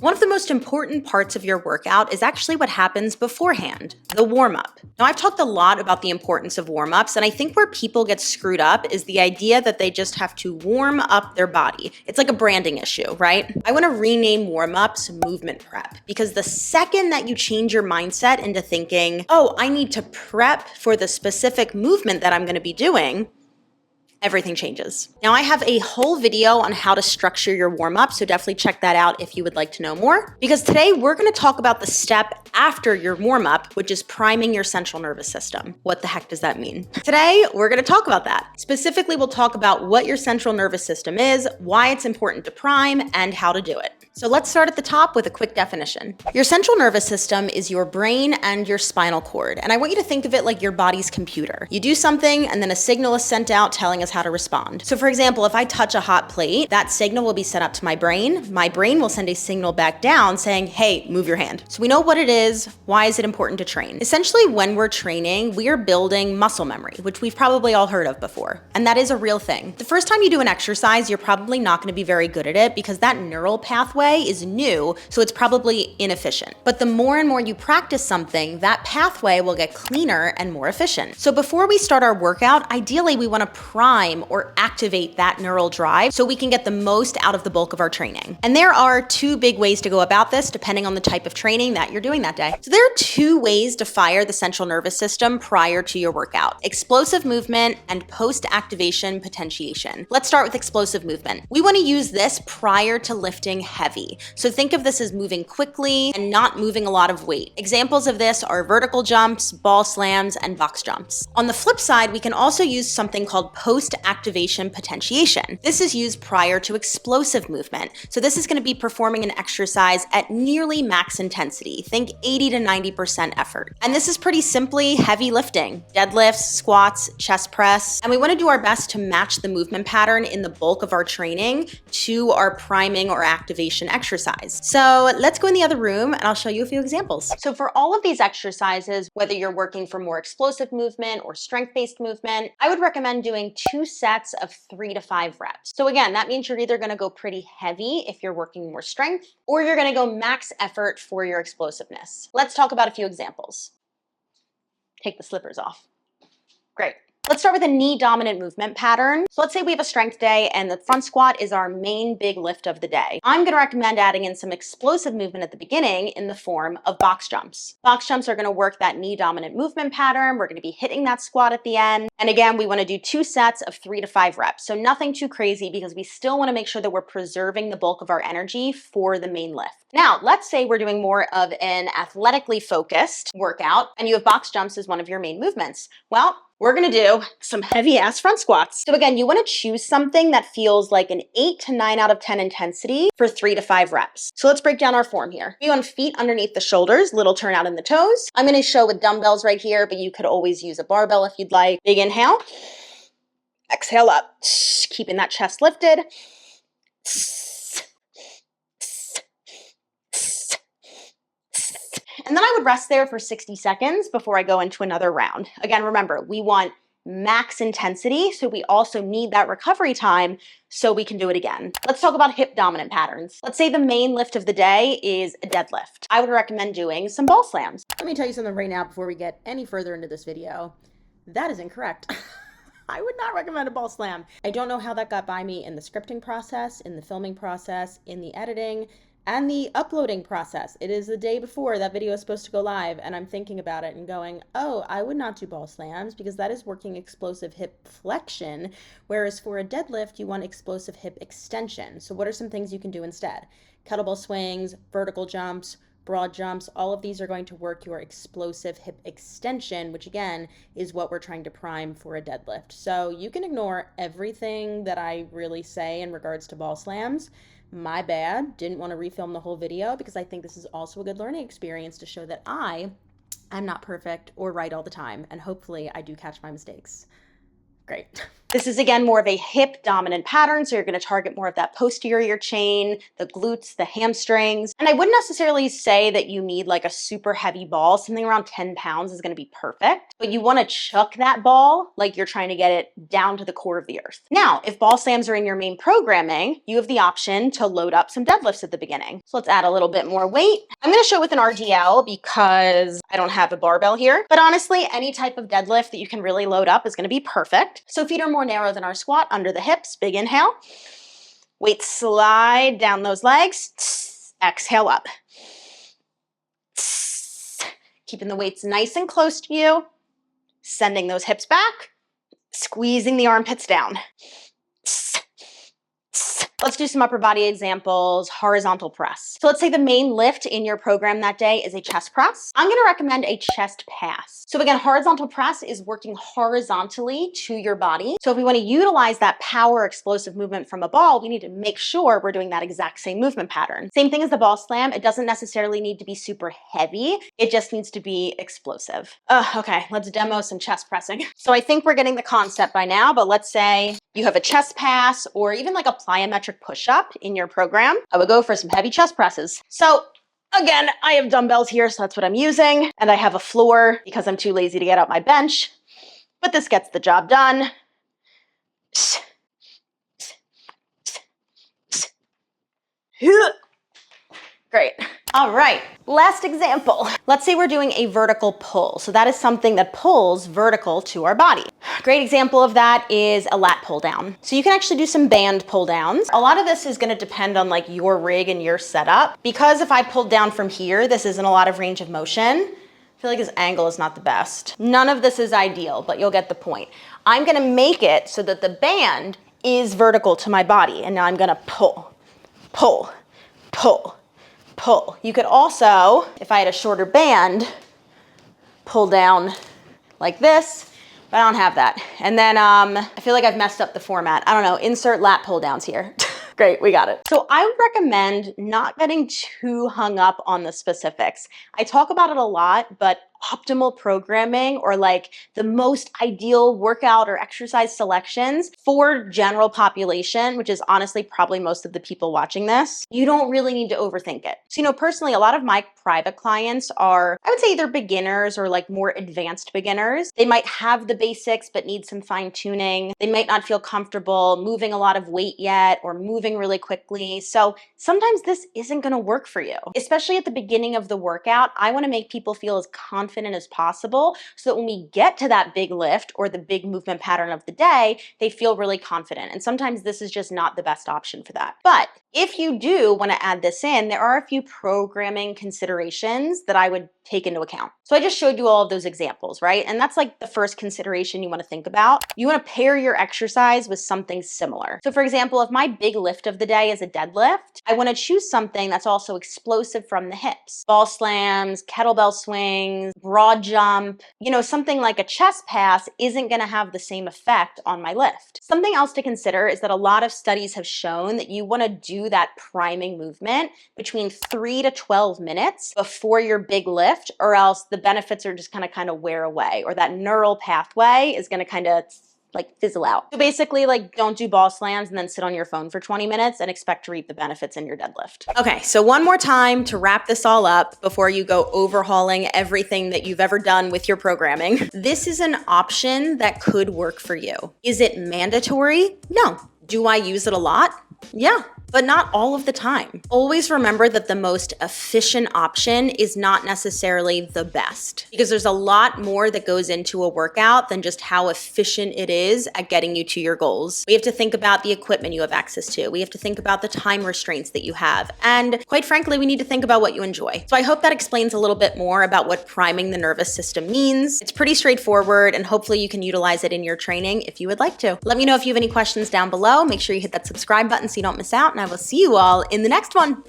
One of the most important parts of your workout is actually what happens beforehand, the warm-up. Now, I've talked a lot about the importance of warm-ups, and I think where people get screwed up is the idea that they just have to warm up their body. It's like a branding issue, right? I want to rename warm-ups movement prep, because the second that you change your mindset into thinking, oh, I need to prep for the specific movement that I'm going to be doing, everything changes. Now, I have a whole video on how to structure your warm-up, so definitely check that out if you would like to know more. Because today we're gonna talk about the step after your warm-up, which is priming your central nervous system. What the heck does that mean? Today, we're gonna talk about that. Specifically, we'll talk about what your central nervous system is, why it's important to prime, and how to do it. So let's start at the top with a quick definition. Your central nervous system is your brain and your spinal cord. And I want you to think of it like your body's computer. You do something and then a signal is sent out telling us how to respond. So for example, if I touch a hot plate, that signal will be sent up to my brain. My brain will send a signal back down saying, hey, move your hand. So we know what it is. Why is it important to train? Essentially, when we're training, we are building muscle memory, which we've probably all heard of before. And that is a real thing. The first time you do an exercise, you're probably not gonna be very good at it because that neural pathway is new, so it's probably inefficient. But the more and more you practice something, that pathway will get cleaner and more efficient. So before we start our workout, ideally we wanna prime or activate that neural drive so we can get the most out of the bulk of our training. And there are two big ways to go about this depending on the type of training that you're doing that day. So there are two ways to fire the central nervous system prior to your workout: explosive movement and post-activation potentiation. Let's start with explosive movement. We wanna use this prior to lifting heavy. So think of this as moving quickly and not moving a lot of weight. Examples of this are vertical jumps, ball slams, and box jumps. On the flip side, we can also use something called post-activation potentiation. This is used prior to explosive movement. So this is going to be performing an exercise at nearly max intensity. Think 80 to 90% effort. And this is pretty simply heavy lifting, deadlifts, squats, chest press. And we want to do our best to match the movement pattern in the bulk of our training to our priming or activation exercise. So let's go in the other room and I'll show you a few examples. So for all of these exercises, whether you're working for more explosive movement or strength-based movement, I would recommend doing 2 sets of 3 to 5 reps. So again, that means you're either gonna go pretty heavy if you're working more strength, or you're gonna go max effort for your explosiveness. Let's talk about a few examples. Take the slippers off. Great. Let's start with a knee dominant movement pattern. So let's say we have a strength day and the front squat is our main big lift of the day. I'm gonna recommend adding in some explosive movement at the beginning in the form of box jumps. Box jumps are gonna work that knee dominant movement pattern. We're gonna be hitting that squat at the end. And again, we wanna do 2 sets of 3 to 5 reps. So nothing too crazy because we still wanna make sure that we're preserving the bulk of our energy for the main lift. Now, let's say we're doing more of an athletically focused workout and you have box jumps as one of your main movements. Well, we're gonna do some heavy ass front squats. So again, you wanna choose something that feels like an 8 to 9 out of 10 intensity for 3 to 5 reps. So let's break down our form here. Be on feet underneath the shoulders, little turnout in the toes. I'm gonna show with dumbbells right here, but you could always use a barbell if you'd like. Big inhale, exhale up, keeping that chest lifted. And then I would rest there for 60 seconds before I go into another round. Again, remember, we want max intensity, so we also need that recovery time so we can do it again. Let's talk about hip dominant patterns. Let's say the main lift of the day is a deadlift. I would recommend doing some ball slams. Let me tell you something right now before we get any further into this video. That is incorrect. I would not recommend a ball slam. I don't know how that got by me in the scripting process, in the filming process, in the editing, and the uploading process. It is the day before that video is supposed to go live and I'm thinking about it and going, oh, I would not do ball slams because that is working explosive hip flexion, whereas for a deadlift, you want explosive hip extension. So what are some things you can do instead? Kettlebell swings, vertical jumps, broad jumps, all of these are going to work your explosive hip extension, which again is what we're trying to prime for a deadlift. So you can ignore everything that I really say in regards to ball slams. My bad, didn't want to refilm the whole video because I think this is also a good learning experience to show that I'm not perfect or right all the time, and hopefully I do catch my mistakes. Great. This is again more of a hip dominant pattern, so you're going to target more of that posterior chain, the glutes, the hamstrings. And I wouldn't necessarily say that you need like a super heavy ball. Something around 10 pounds is going to be perfect, but you want to chuck that ball like you're trying to get it down to the core of the earth. Now, if ball slams are in your main programming, you have the option to load up some deadlifts at the beginning. So let's add a little bit more weight. I'm going to show with an RDL because I don't have a barbell here, but honestly, any type of deadlift that you can really load up is going to be perfect. So feet are more narrow than our squat, under the hips, big inhale. Weight slide down those legs. Exhale up. Keeping the weights nice and close to you. Sending those hips back. Squeezing the armpits down. Let's do some upper body examples, horizontal press. So let's say the main lift in your program that day is a chest press. I'm gonna recommend a chest pass. So again, horizontal press is working horizontally to your body. So if we wanna utilize that power explosive movement from a ball, we need to make sure we're doing that exact same movement pattern. Same thing as the ball slam. It doesn't necessarily need to be super heavy. It just needs to be explosive. Okay, let's demo some chest pressing. So I think we're getting the concept by now, but let's say you have a chest pass or even like a plyometric push-up in your program. I would go for some heavy chest presses. So again, I have dumbbells here, so that's what I'm using. And I have a floor because I'm too lazy to get out my bench, but this gets the job done. Great. All right, last example. Let's say we're doing a vertical pull. So that is something that pulls vertical to our body. Great example of that is a lat pull down. So you can actually do some band pull downs. A lot of this is gonna depend on like your rig and your setup. Because if I pulled down from here, this isn't a lot of range of motion. I feel like this angle is not the best. None of this is ideal, but you'll get the point. I'm gonna make it so that the band is vertical to my body. And now I'm gonna pull, pull, pull, pull. You could also, if I had a shorter band, pull down like this, but I don't have that. And then I feel like I've messed up the format. I don't know, insert lat pull downs here. Great, we got it. So I would recommend not getting too hung up on the specifics. I talk about it a lot, but optimal programming or like the most ideal workout or exercise selections for general population, which is honestly probably most of the people watching this, you don't really need to overthink it. So, you know, personally, a lot of my private clients are, I would say either beginners or like more advanced beginners. They might have the basics, but need some fine tuning. They might not feel comfortable moving a lot of weight yet or moving really quickly. So sometimes this isn't gonna work for you. Especially at the beginning of the workout, I wanna make people feel as confident as possible so that when we get to that big lift or the big movement pattern of the day, they feel really confident. And sometimes this is just not the best option for that. But if you do want to add this in, there are a few programming considerations that I would take into account. So I just showed you all of those examples, right? And that's like the first consideration you want to think about. You want to pair your exercise with something similar. So for example, if my big lift of the day is a deadlift, I want to choose something that's also explosive from the hips. Ball slams, kettlebell swings, broad jump, you know, something like a chest pass isn't going to have the same effect on my lift. Something else to consider is that a lot of studies have shown that you want to do that priming movement between 3 to 12 minutes before your big lift, or else the benefits are just kind of wear away, or that neural pathway is going to kind of like fizzle out. So basically, like, don't do ball slams and then sit on your phone for 20 minutes and expect to reap the benefits in your deadlift. Okay, so one more time to wrap this all up before you go overhauling everything that you've ever done with your programming. This is an option that could work for you. Is it mandatory? No. Do I use it a lot? Yeah, but not all of the time. Always remember that the most efficient option is not necessarily the best, because there's a lot more that goes into a workout than just how efficient it is at getting you to your goals. We have to think about the equipment you have access to. We have to think about the time restraints that you have. And quite frankly, we need to think about what you enjoy. So I hope that explains a little bit more about what priming the nervous system means. It's pretty straightforward, and hopefully you can utilize it in your training if you would like to. Let me know if you have any questions down below. Make sure you hit that subscribe button so you don't miss out, and I will see you all in the next one.